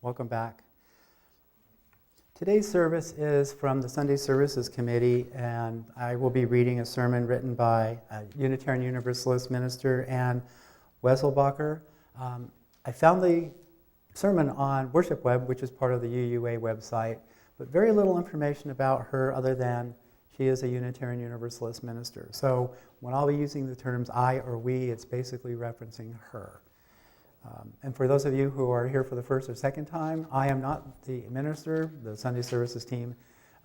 Welcome back. Today's service is from the Sunday Services Committee, and I will be reading a sermon written by a Unitarian Universalist minister, Ann Wesselbacher. I found the sermon on Worship Web, which is part of the UUA website, but very little information about her other than she is a Unitarian Universalist minister. So when I'll be using the terms I or we, it's basically referencing her. And for those of you who are here for the first or second time, I am not the minister. The Sunday Services team,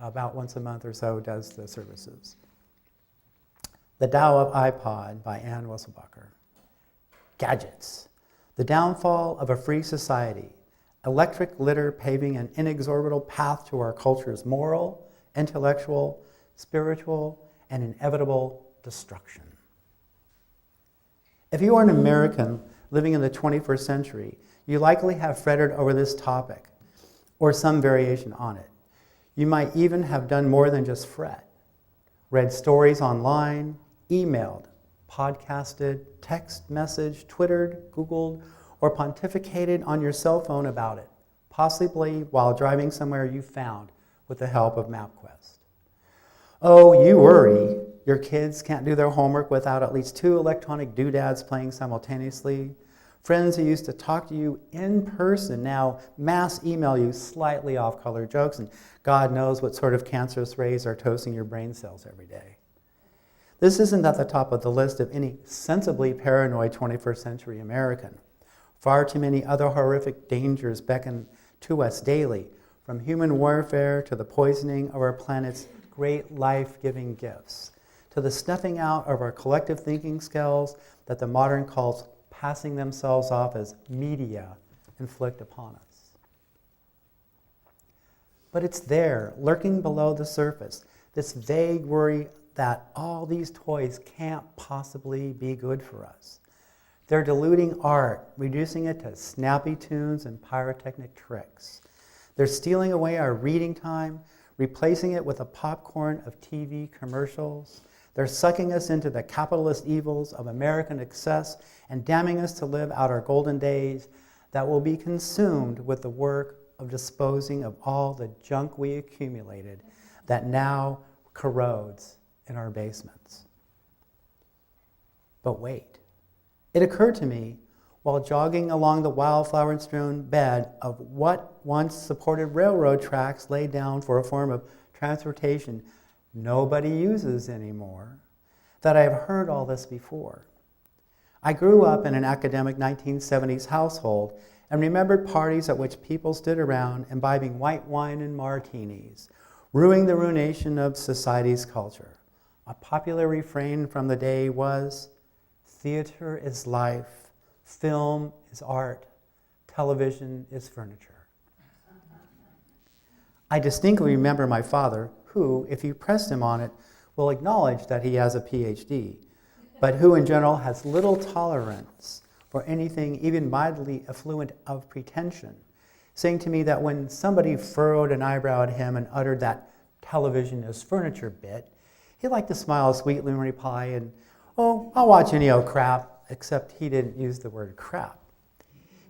about once a month or so, does the services. The Tao of iPod by Ann Wesselbacher. Gadgets. The downfall of a free society. Electric litter paving an inexorable path to our culture's moral, intellectual, spiritual, and inevitable destruction. If you are an American living in the 21st century, you likely have fretted over this topic or some variation on it. You might even have done more than just fret. Read stories online, emailed, podcasted, text messaged, Twittered, Googled, or pontificated on your cell phone about it, possibly while driving somewhere you found with the help of MapQuest. Oh, you worry. Your kids can't do their homework without at least 2 electronic doodads playing simultaneously. Friends who used to talk to you in person now mass email you slightly off-color jokes, and God knows what sort of cancerous rays are toasting your brain cells every day. This isn't at the top of the list of any sensibly paranoid 21st century American. Far too many other horrific dangers beckon to us daily, from human warfare to the poisoning of our planet's great life-giving gifts, to the snuffing out of our collective thinking skills that the modern cults passing themselves off as media inflict upon us. But it's there, lurking below the surface, this vague worry that all these toys can't possibly be good for us. They're diluting art, reducing it to snappy tunes and pyrotechnic tricks. They're stealing away our reading time, replacing it with a popcorn of TV commercials. They're sucking us into the capitalist evils of American excess and damning us to live out our golden days that will be consumed with the work of disposing of all the junk we accumulated that now corrodes in our basements. But wait, it occurred to me while jogging along the wildflower-strewn bed of what once supported railroad tracks laid down for a form of transportation nobody uses anymore, that I have heard all this before. I grew up in an academic 1970s household and remembered parties at which people stood around imbibing white wine and martinis, ruining the ruination of society's culture. A popular refrain from the day was, "Theater is life, film is art, television is furniture." I distinctly remember my father, who, if you pressed him on it, will acknowledge that he has a PhD, but who in general has little tolerance for anything even mildly affluent of pretension, saying to me that when somebody furrowed an eyebrow at him and uttered that television is furniture bit, he liked to smile sweetly and reply, and, "Oh, I'll watch any old crap," except he didn't use the word crap.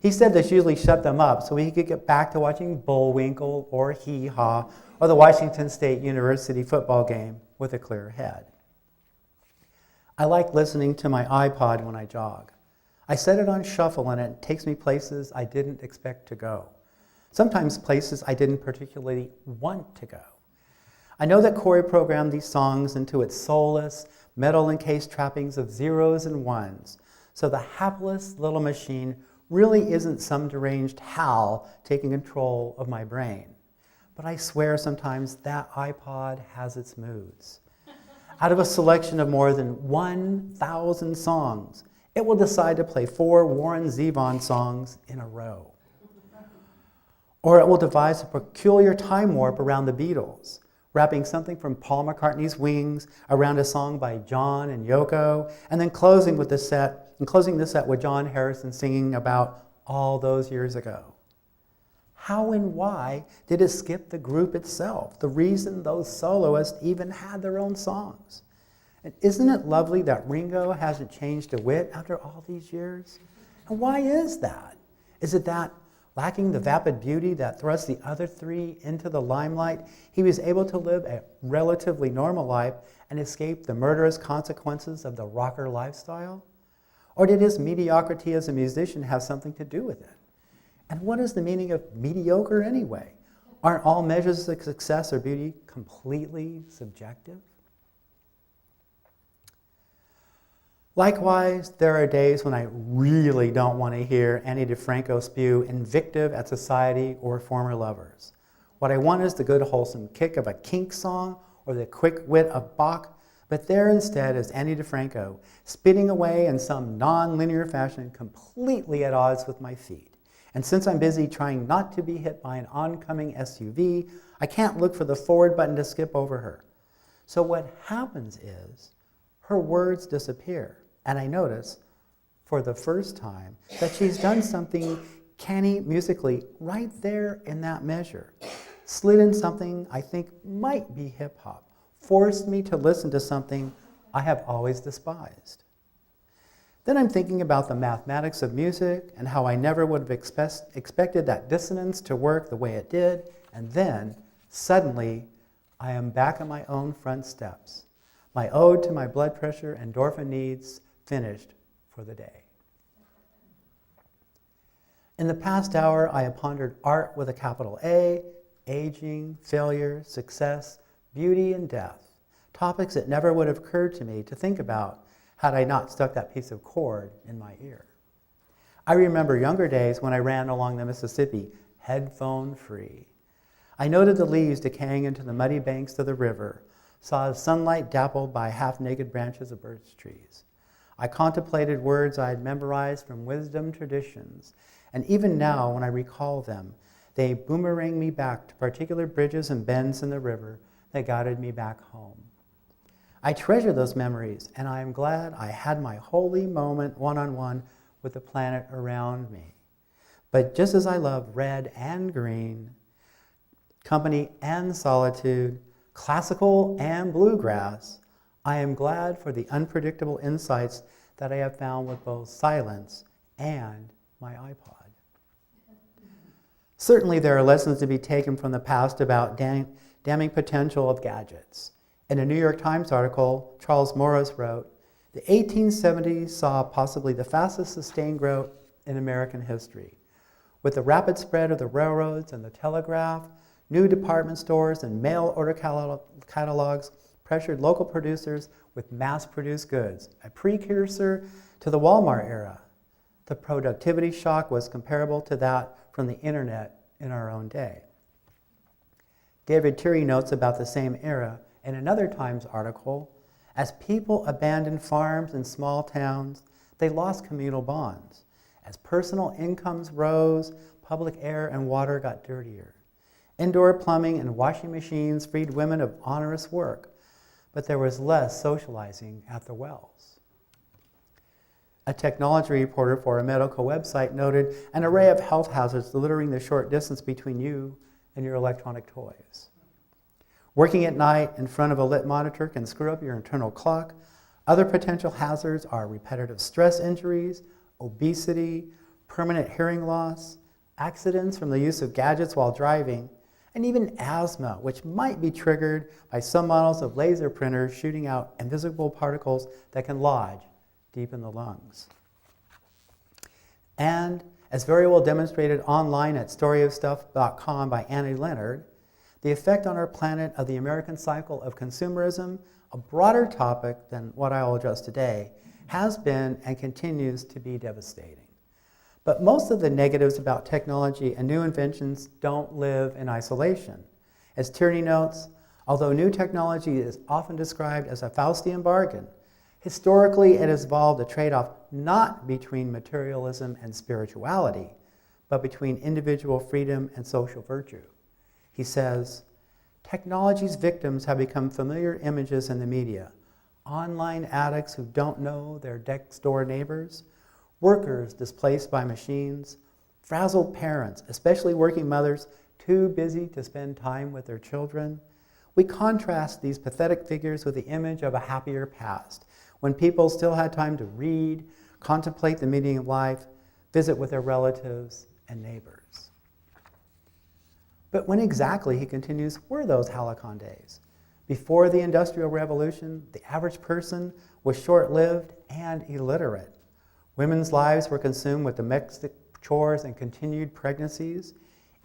He said this usually shut them up so he could get back to watching Bullwinkle or Hee Haw or the Washington State University football game with a clear head. I like listening to my iPod when I jog. I set it on shuffle and it takes me places I didn't expect to go. Sometimes places I didn't particularly want to go. I know that Corey programmed these songs into its soulless, metal-encased trappings of zeros and ones, so the hapless little machine really isn't some deranged Hal taking control of my brain. But I swear sometimes that iPod has its moods. Out of a selection of more than 1,000 songs, it will decide to play 4 Warren Zevon songs in a row. Or it will devise a peculiar time warp around the Beatles, wrapping something from Paul McCartney's Wings around a song by John and Yoko, and then closing the set with John Harrison singing about all those years ago. How and why did it skip the group itself, the reason those soloists even had their own songs? And isn't it lovely that Ringo hasn't changed a whit after all these years? And why is that? Is it that Lacking the vapid beauty that thrust the other three into the limelight, he was able to live a relatively normal life and escape the murderous consequences of the rocker lifestyle? Or did his mediocrity as a musician have something to do with it? And what is the meaning of mediocre anyway? Aren't all measures of success or beauty completely subjective? Likewise, there are days when I really don't want to hear Ani DiFranco spew invective at society or former lovers. What I want is the good wholesome kick of a Kink song or the quick wit of Bach, but there instead is Ani DiFranco spitting away in some non-linear fashion completely at odds with my feet. And since I'm busy trying not to be hit by an oncoming SUV, I can't look for the forward button to skip over her. So what happens is her words disappear. And I notice, for the first time, that she's done something canny musically right there in that measure. Slid in something I think might be hip-hop. Forced me to listen to something I have always despised. Then I'm thinking about the mathematics of music and how I never would have expected that dissonance to work the way it did. And then, suddenly, I am back on my own front steps. My ode to my blood pressure endorphin needs finished for the day. In the past hour, I have pondered art with a capital A, aging, failure, success, beauty, and death. Topics that never would have occurred to me to think about had I not stuck that piece of cord in my ear. I remember younger days when I ran along the Mississippi, headphone-free. I noted the leaves decaying into the muddy banks of the river, saw sunlight dappled by half-naked branches of birch trees. I contemplated words I had memorized from wisdom traditions, and even now, when I recall them, they boomerang me back to particular bridges and bends in the river that guided me back home. I treasure those memories, and I am glad I had my holy moment one-on-one with the planet around me. But just as I love red and green, company and solitude, classical and bluegrass, I am glad for the unpredictable insights that I have found with both silence and my iPod. Certainly there are lessons to be taken from the past about damning potential of gadgets. In a New York Times article, Charles Morris wrote, "The 1870s saw possibly the fastest sustained growth in American history. With the rapid spread of the railroads and the telegraph, new department stores and mail order catalogs pressured local producers with mass-produced goods, a precursor to the Walmart era. The productivity shock was comparable to that from the internet in our own day." David Terry notes about the same era in another Times article, "As people abandoned farms and small towns, they lost communal bonds. As personal incomes rose, public air and water got dirtier. Indoor plumbing and washing machines freed women of onerous work, but there was less socializing at the wells." A technology reporter for a medical website noted an array of health hazards littering the short distance between you and your electronic toys. Working at night in front of a lit monitor can screw up your internal clock. Other potential hazards are repetitive stress injuries, obesity, permanent hearing loss, accidents from the use of gadgets while driving, and even asthma, which might be triggered by some models of laser printers shooting out invisible particles that can lodge deep in the lungs. And, as very well demonstrated online at storyofstuff.com by Annie Leonard, the effect on our planet of the American cycle of consumerism, a broader topic than what I will address today, has been and continues to be devastating. But most of the negatives about technology and new inventions don't live in isolation. As Tierney notes, although new technology is often described as a Faustian bargain, historically it has involved a trade-off not between materialism and spirituality, but between individual freedom and social virtue. He says, "Technology's victims have become familiar images in the media. Online addicts who don't know their next-door neighbors, workers displaced by machines, frazzled parents, especially working mothers, too busy to spend time with their children. We contrast these pathetic figures with the image of a happier past, when people still had time to read, contemplate the meaning of life, visit with their relatives and neighbors." But when exactly, he continues, were those halcyon days? Before the Industrial Revolution, the average person was short-lived and illiterate. Women's lives were consumed with domestic chores and continued pregnancies.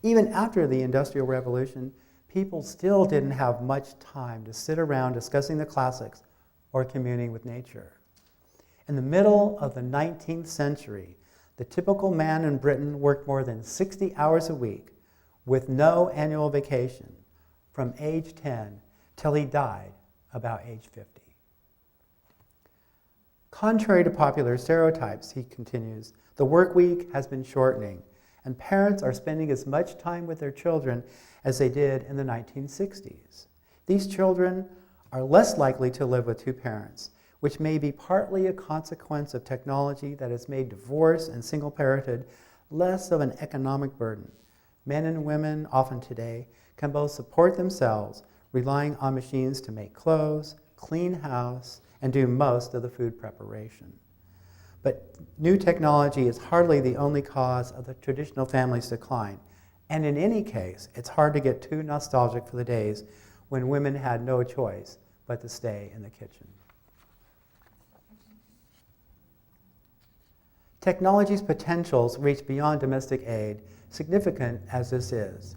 Even after the Industrial Revolution, people still didn't have much time to sit around discussing the classics or communing with nature. In the middle of the 19th century, the typical man in Britain worked more than 60 hours a week with no annual vacation from age 10 till he died about age 50. Contrary to popular stereotypes, he continues, the work week has been shortening, and parents are spending as much time with their children as they did in the 1960s. These children are less likely to live with two parents, which may be partly a consequence of technology that has made divorce and single parenthood less of an economic burden. Men and women, often today, can both support themselves, relying on machines to make clothes, clean house, and do most of the food preparation. But new technology is hardly the only cause of the traditional family's decline. And in any case, it's hard to get too nostalgic for the days when women had no choice but to stay in the kitchen. Technology's potentials reach beyond domestic aid, significant as this is.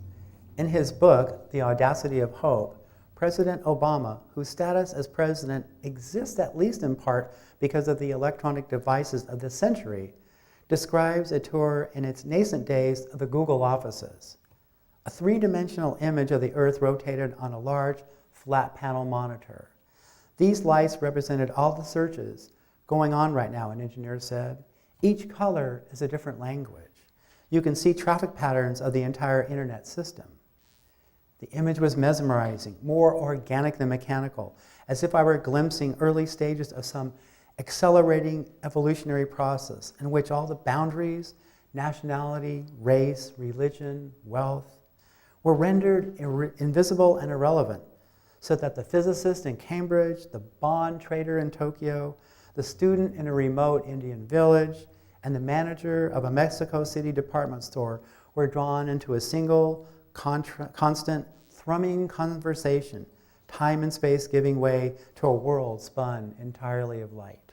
In his book, The Audacity of Hope, President Obama, whose status as president exists at least in part because of the electronic devices of this century, describes a tour in its nascent days of the Google offices. A three-dimensional image of the Earth rotated on a large, flat panel monitor. These lights represented all the searches going on right now, an engineer said. Each color is a different language. You can see traffic patterns of the entire internet system. The image was mesmerizing, more organic than mechanical, as if I were glimpsing early stages of some accelerating evolutionary process in which all the boundaries, nationality, race, religion, wealth, were rendered invisible and irrelevant, so that the physicist in Cambridge, the bond trader in Tokyo, the student in a remote Indian village, and the manager of a Mexico City department store were drawn into a single, constant, thrumming conversation, time and space giving way to a world spun entirely of light.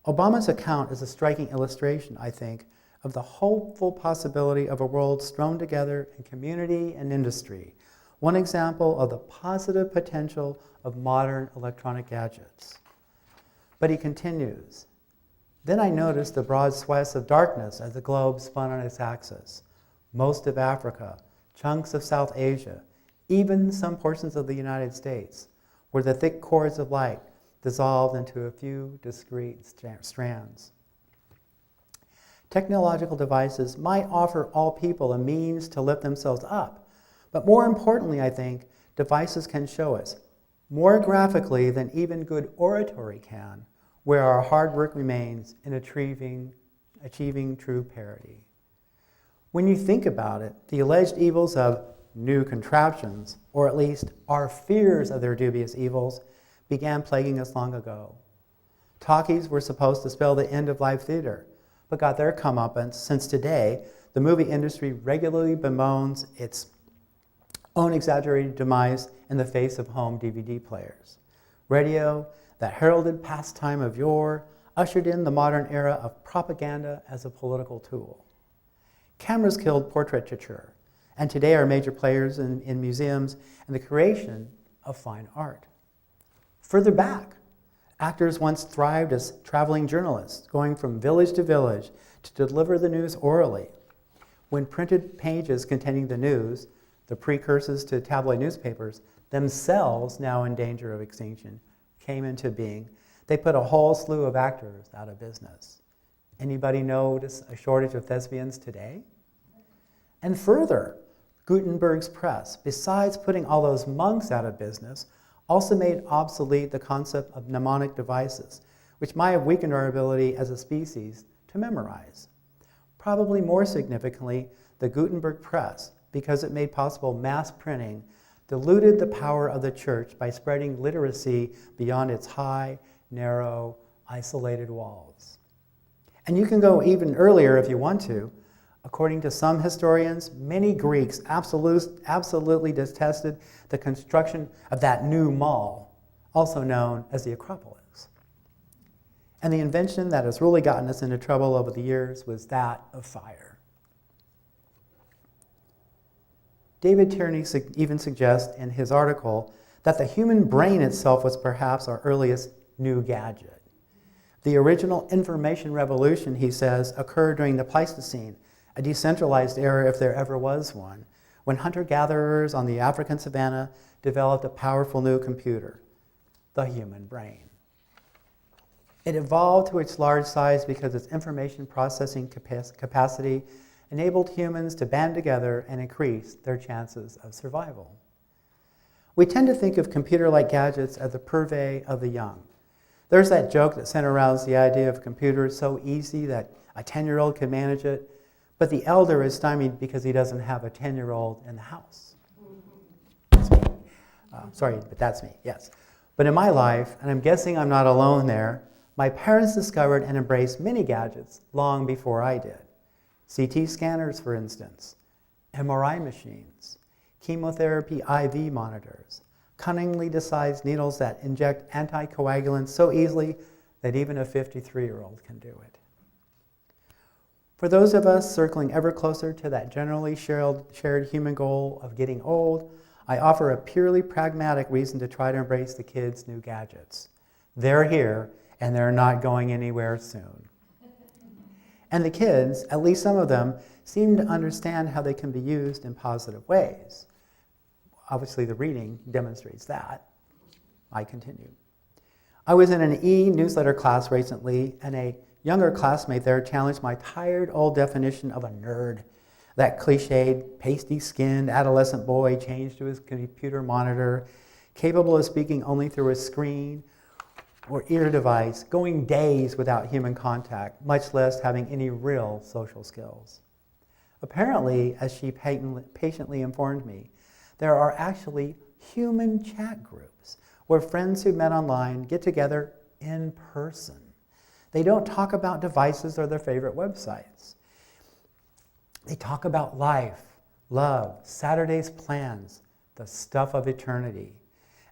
Obama's account is a striking illustration, I think, of the hopeful possibility of a world strewn together in community and industry, one example of the positive potential of modern electronic gadgets. But he continues, then I noticed the broad swaths of darkness as the globe spun on its axis. Most of Africa, chunks of South Asia, even some portions of the United States, where the thick cords of light dissolved into a few discrete strands. Technological devices might offer all people a means to lift themselves up, but more importantly, I think, devices can show us, more graphically than even good oratory can, where our hard work remains in achieving true parity. When you think about it, the alleged evils of new contraptions, or at least our fears of their dubious evils, began plaguing us long ago. Talkies were supposed to spell the end of live theater, but got their comeuppance since today the movie industry regularly bemoans its own exaggerated demise in the face of home DVD players. Radio, that heralded pastime of yore, ushered in the modern era of propaganda as a political tool. Cameras killed portraiture, and today are major players in museums and the creation of fine art. Further back, actors once thrived as traveling journalists, going from village to village to deliver the news orally. When printed pages containing the news, the precursors to tabloid newspapers, themselves now in danger of extinction, came into being, they put a whole slew of actors out of business. Anybody notice a shortage of thespians today? And further, Gutenberg's press, besides putting all those monks out of business, also made obsolete the concept of mnemonic devices, which might have weakened our ability as a species to memorize. Probably more significantly, the Gutenberg press, because it made possible mass printing, diluted the power of the church by spreading literacy beyond its high, narrow, isolated walls. And you can go even earlier if you want to. According to some historians, many Greeks absolutely detested the construction of that new mall, also known as the Acropolis. And the invention that has really gotten us into trouble over the years was that of fire. David Tierney even suggests in his article that the human brain itself was perhaps our earliest new gadget. The original information revolution, he says, occurred during the Pleistocene, a decentralized era if there ever was one, when hunter-gatherers on the African savanna developed a powerful new computer, the human brain. It evolved to its large size because its information processing capacity enabled humans to band together and increase their chances of survival. We tend to think of computer-like gadgets as the purvey of the young. There's that joke that centers around the idea of computers so easy that a 10-year-old can manage it, but the elder is stymied because he doesn't have a 10-year-old in the house. That's me. Sorry, but that's me, yes. But in my life, and I'm guessing I'm not alone there, my parents discovered and embraced many gadgets long before I did. CT scanners, for instance, MRI machines, chemotherapy IV monitors, cunningly decised needles that inject anticoagulants so easily that even a 53-year-old can do it. For those of us circling ever closer to that generally shared human goal of getting old, I offer a purely pragmatic reason to try to embrace the kids' new gadgets. They're here, and they're not going anywhere soon. And the kids, at least some of them, seem to understand how they can be used in positive ways. Obviously, the reading demonstrates that. I continue. I was in an e-newsletter class recently, and a younger classmate there challenged my tired old definition of a nerd, that cliched, pasty-skinned adolescent boy chained to his computer monitor, capable of speaking only through a screen or ear device, going days without human contact, much less having any real social skills. Apparently, as she patiently informed me, there are actually human chat groups where friends who met online get together in person. They don't talk about devices or their favorite websites. They talk about life, love, Saturday's plans, the stuff of eternity.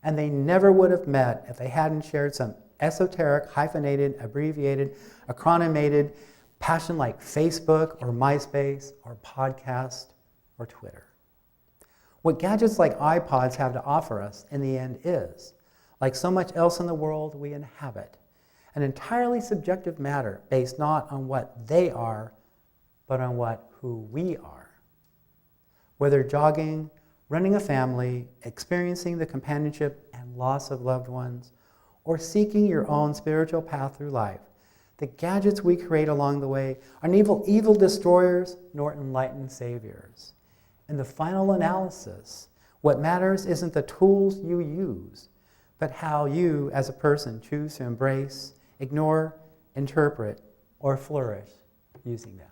And they never would have met if they hadn't shared some esoteric, hyphenated, abbreviated, acronymated passion like Facebook or MySpace or podcast or Twitter. What gadgets like iPods have to offer us in the end is, like so much else in the world we inhabit, an entirely subjective matter based not on what they are, but on who we are. Whether jogging, running a family, experiencing the companionship and loss of loved ones, or seeking your own spiritual path through life, the gadgets we create along the way are neither evil destroyers nor enlightened saviors. In the final analysis, what matters isn't the tools you use, but how you as a person choose to embrace, ignore, interpret, or flourish using them.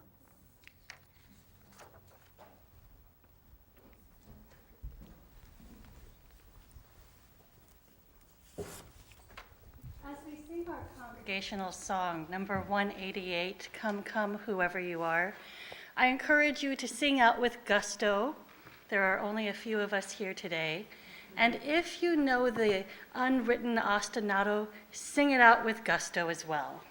As we sing our congregational song, number 188, Come, Come, Whoever You Are, I encourage you to sing out with gusto. There are only a few of us here today. And if you know the unwritten ostinato, sing it out with gusto as well.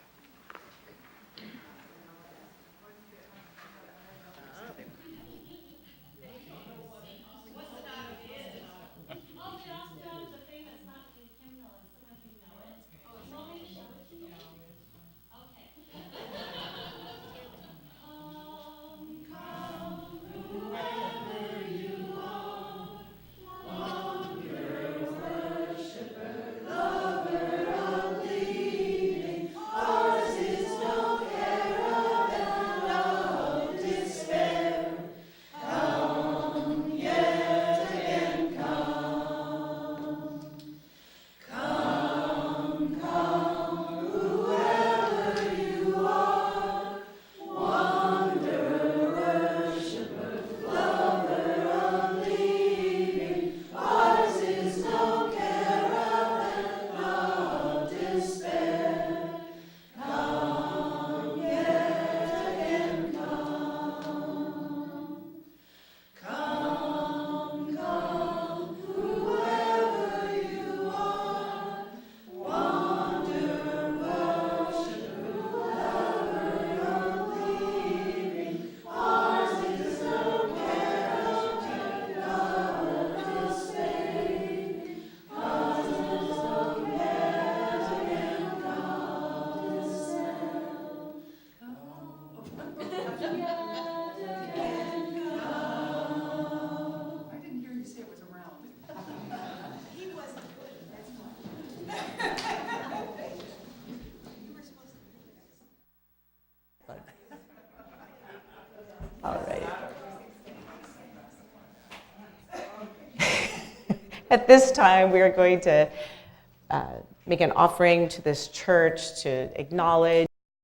Lover of leading, At this time, we are going to make an offering to this church to acknowledge